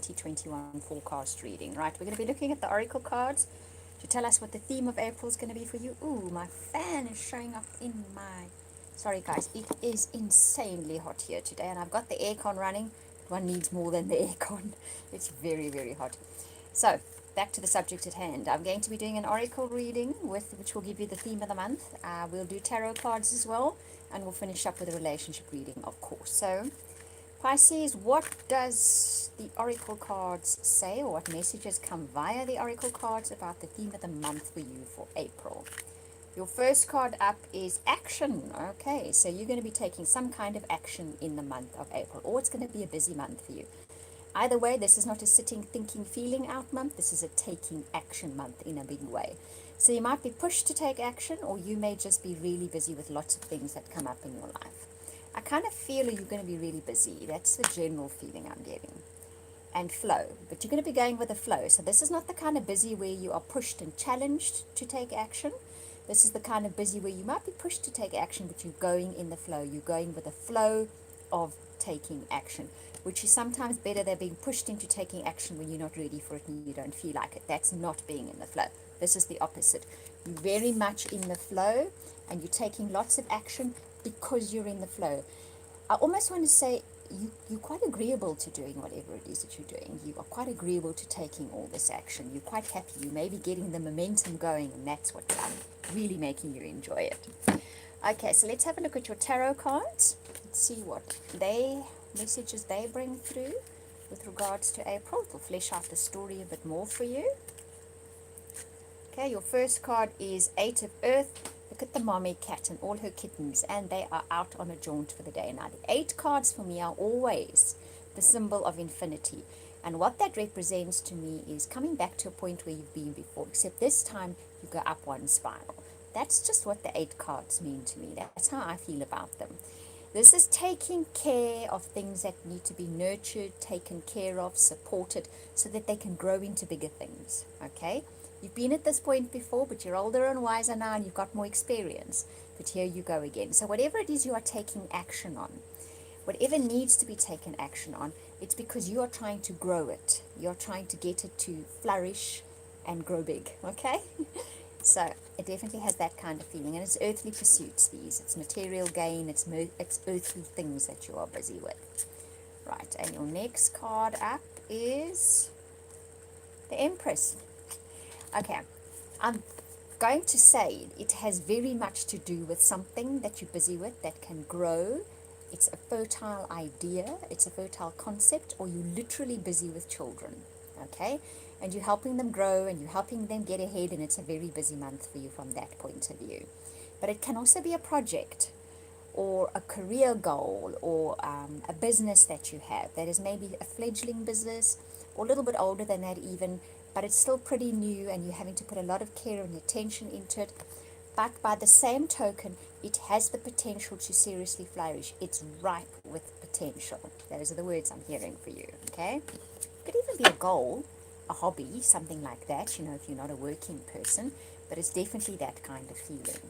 2021 forecast reading. Right, we're going to be looking at the oracle cards to tell us what the theme of April is going to be for you. Ooh, my fan is showing up in my... Sorry guys, it is insanely hot here today, and I've got the aircon running. One needs more than the aircon. It's very, very hot. So, back to the subject at hand. I'm going to be doing an oracle reading, which will give you the theme of the month. We'll do tarot cards as well, and we'll finish up with a relationship reading, of course. So, Pisces, what does the oracle cards say, or what messages come via the oracle cards about the theme of the month for you for April? Your first card up is action. Okay, so you're going to be taking some kind of action in the month of April, or it's going to be a busy month for you. Either way, this is not a sitting, thinking, feeling out month. This is a taking action month in a big way. So you might be pushed to take action, or you may just be really busy with lots of things that come up in your life. I kind of feel you're going to be really busy. That's the general feeling I'm getting. And flow. But you're going to be going with the flow. So this is not the kind of busy where you are pushed and challenged to take action. This is the kind of busy where you might be pushed to take action, but you're going in the flow. You're going with the flow of taking action, which is sometimes better than being pushed into taking action when you're not ready for it and you don't feel like it. That's not being in the flow. This is the opposite. You're very much in the flow, and you're taking lots of action because you're in the flow. I almost want to say you're quite agreeable to doing whatever it is that you're doing. You are quite agreeable to taking all this action. You're quite happy. You may be getting the momentum going, and that's what's really making you enjoy it. Okay, so let's have a look at your tarot cards. Let's see what messages they bring through with regards to April. It'll flesh out the story a bit more for you. Okay, your first card is Eight of Earth. Look at the mommy cat and all her kittens, and they are out on a jaunt for the day. Now, the 8 cards for me are always the symbol of infinity. And what that represents to me is coming back to a point where you've been before, except this time you go up one spiral. That's just what the 8 cards mean to me. That's how I feel about them. This is taking care of things that need to be nurtured, taken care of, supported, so that they can grow into bigger things, okay? You've been at this point before, but you're older and wiser now, and you've got more experience. But here you go again. So whatever it is you are taking action on, whatever needs to be taken action on, it's because you are trying to grow it. You're trying to get it to flourish and grow big, okay? So it definitely has that kind of feeling. And it's earthly pursuits, these. It's material gain. It's earthly things that you are busy with. Right, and your next card up is the Empress. Okay, I'm going to say it has very much to do with something that you're busy with that can grow. It's a fertile idea, it's a fertile concept, or you're literally busy with children, okay? And you're helping them grow and you're helping them get ahead, and it's a very busy month for you from that point of view. But it can also be a project or a career goal or a business that you have that is maybe a fledgling business or a little bit older than that even, but it's still pretty new and you're having to put a lot of care and attention into it. But by the same token, it has the potential to seriously flourish. It's ripe with potential. Those are the words I'm hearing for you, okay? It could even be a goal, a hobby, something like that, if you're not a working person, but it's definitely that kind of feeling.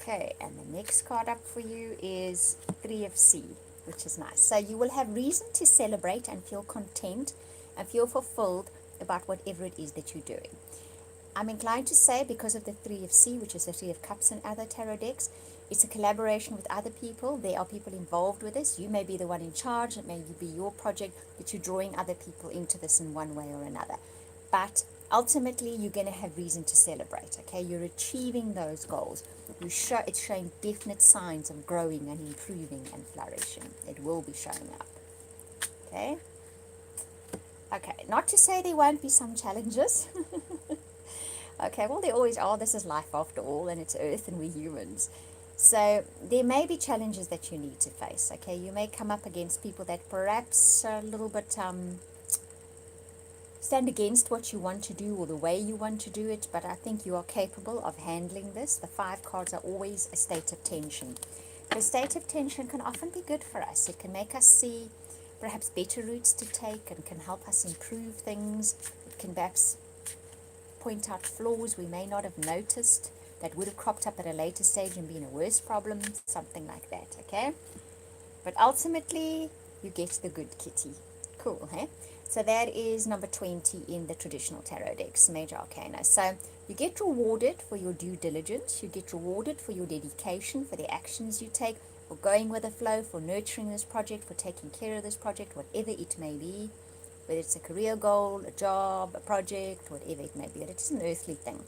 Okay, and the next card up for you is Three of Sea, which is nice. So you will have reason to celebrate and feel content and feel fulfilled about whatever it is that you're doing. I'm inclined to say, because of the Three of Sea, which is the Three of Cups and other tarot decks, it's a collaboration with other people. There are people involved with this. You may be the one in charge. It may be your project, but you're drawing other people into this in one way or another. But ultimately, you're going to have reason to celebrate, okay? You're achieving those goals. It's showing definite signs of growing and improving and flourishing. It will be showing up, okay? Okay, not to say there won't be some challenges. Okay, well, there always are. This is life after all, and it's Earth, and we're humans. So there may be challenges that you need to face, okay? You may come up against people that perhaps are a little bit stand against what you want to do or the way you want to do it, but I think you are capable of handling this. The 5 cards are always a state of tension. The state of tension can often be good for us. It can make us see perhaps better routes to take and can help us improve things. It can perhaps point out flaws we may not have noticed that would have cropped up at a later stage and been a worse problem, something like that, okay? But ultimately, you get the good kitty. Cool, hey? So that is number 20 in the traditional tarot decks, Major Arcana. So you get rewarded for your due diligence, you get rewarded for your dedication, for the actions you take, for going with the flow, for nurturing this project, for taking care of this project, whatever it may be, whether it's a career goal, a job, a project, whatever it may be, that it's an earthly thing.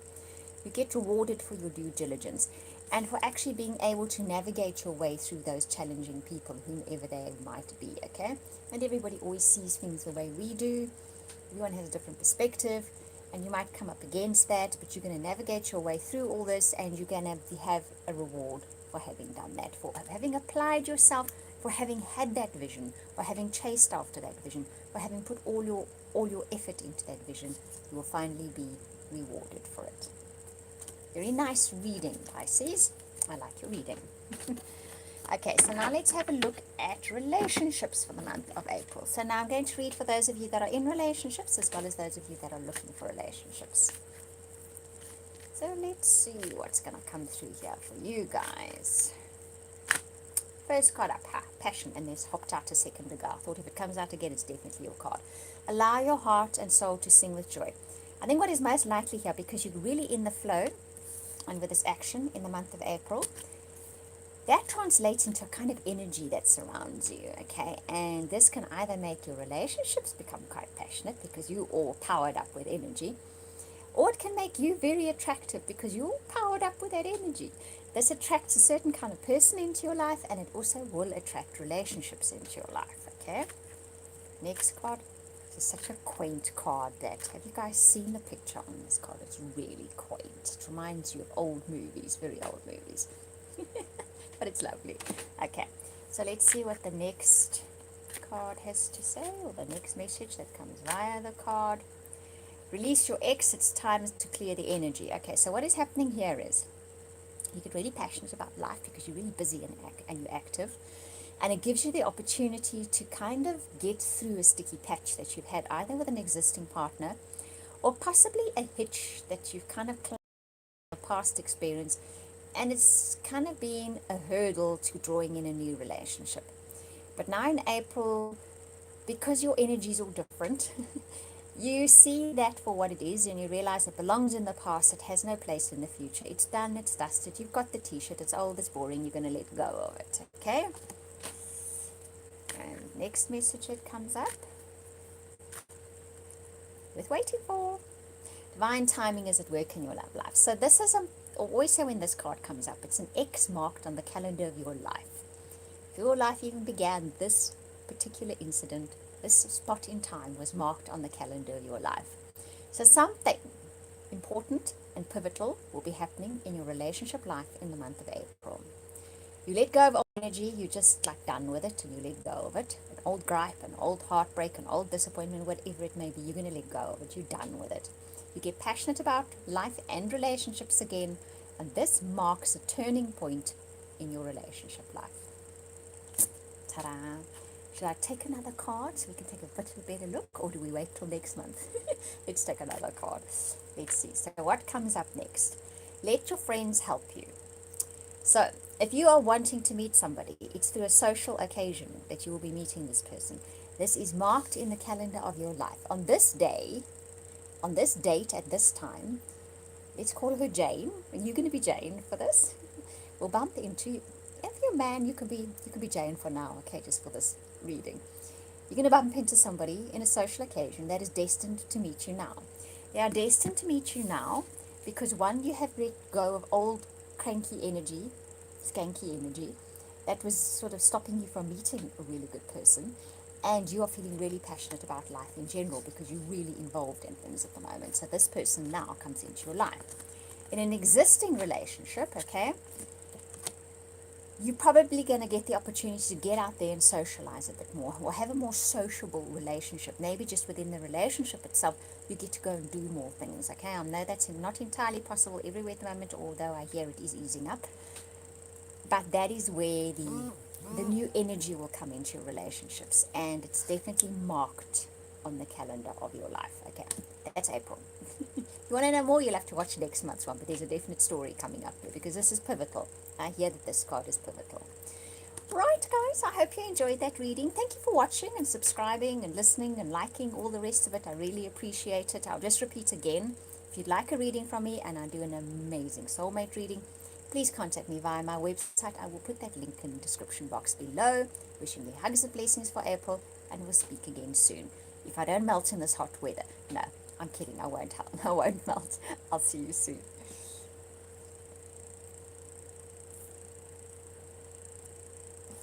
You get rewarded for your due diligence and for actually being able to navigate your way through those challenging people, whomever they might be, okay? And everybody always sees things the way we do. Everyone has a different perspective, and you might come up against that, but you're going to navigate your way through all this, and you're going to have a reward for having done that, for having applied yourself, for having had that vision, for having chased after that vision, for having put all your effort into that vision. You will finally be rewarded for it. Very nice reading, Pisces. I like your reading. Okay, so now let's have a look at relationships for the month of April. So now I'm going to read for those of you that are in relationships as well as those of you that are looking for relationships. So let's see what's going to come through here for you guys. First card up, passion, and this hopped out a second ago. I thought if it comes out again, it's definitely your card. Allow your heart and soul to sing with joy. I think what is most likely here, because you're really in the flow and with this action in the month of April, that translates into a kind of energy that surrounds you, okay? And this can either make your relationships become quite passionate because you're all powered up with energy, or it can make you very attractive because you're all powered up with that energy. This attracts a certain kind of person into your life, and it also will attract relationships into your life, okay? Next card. This is such a quaint card. That have you guys seen the picture on this card? It's really quaint. It reminds you of old movies, very old movies. But it's lovely. Okay, so let's see what the next card has to say, or the next message that comes via the card. Release your ex, it's time to clear the energy. Okay, so what is happening here is you get really passionate about life because you're really busy and you're active, and it gives you the opportunity to kind of get through a sticky patch that you've had either with an existing partner or possibly a hitch that you've kind of climbed a past experience, and it's kind of been a hurdle to drawing in a new relationship. But now in April, because your energy is all different, you see that for what it is, and you realize it belongs in the past. It has no place in the future. It's done, it's dusted. You've got the t-shirt. It's old, it's boring. You're going to let go of it, okay? And next message that comes up, worth waiting for. Divine timing is at work in your love life. So this is always say when this card comes up, it's an X marked on the calendar of your life. If your life even began, this particular incident, this spot in time was marked on the calendar of your life. So something important and pivotal will be happening in your relationship life in the month of April. You let go of old energy, you're just like done with it, and you let go of it. An old gripe, an old heartbreak, an old disappointment, whatever it may be, you're going to let go of it. You're done with it. You get passionate about life and relationships again, and this marks a turning point in your relationship life. Ta-da! Should I take another card so we can take a bit of a better look, or do we wait till next month? Let's take another card. Let's see. So what comes up next? Let your friends help you. So if you are wanting to meet somebody, it's through a social occasion that you will be meeting this person. This is marked in the calendar of your life. On this day, on this date at this time, let's call her Jane, and you're going to be Jane for this. We'll bump into, if you're a man, you can be Jane for now, okay, just for this reading. You're going to bump into somebody in a social occasion that is destined to meet you now. They are destined to meet you now because, one, you have let go of old cranky energy, skanky energy, that was sort of stopping you from meeting a really good person, and you are feeling really passionate about life in general because you're really involved in things at the moment. So this person now comes into your life. In an existing relationship, okay, you're probably going to get the opportunity to get out there and socialize a bit more, or have a more sociable relationship. Maybe just within the relationship itself, you get to go and do more things, okay? I know that's not entirely possible everywhere at the moment, although I hear it is easing up. But that is where the new energy will come into your relationships, and it's definitely marked on the calendar of your life. Okay, that's April. If you want to know more, you'll have to watch next month's one, but there's a definite story coming up here because this is pivotal. I hear that this card is pivotal. Right, I hope you enjoyed that reading. Thank you for watching and subscribing and listening and liking all the rest of it. I really appreciate it. I'll just repeat again. If you'd like a reading from me, and I do an amazing soulmate reading, please contact me via my website. I will put that link in the description box below. Wishing you hugs and blessings for April, and we'll speak again soon. If I don't melt in this hot weather. No, I'm kidding. I won't. I won't melt. I'll see you soon.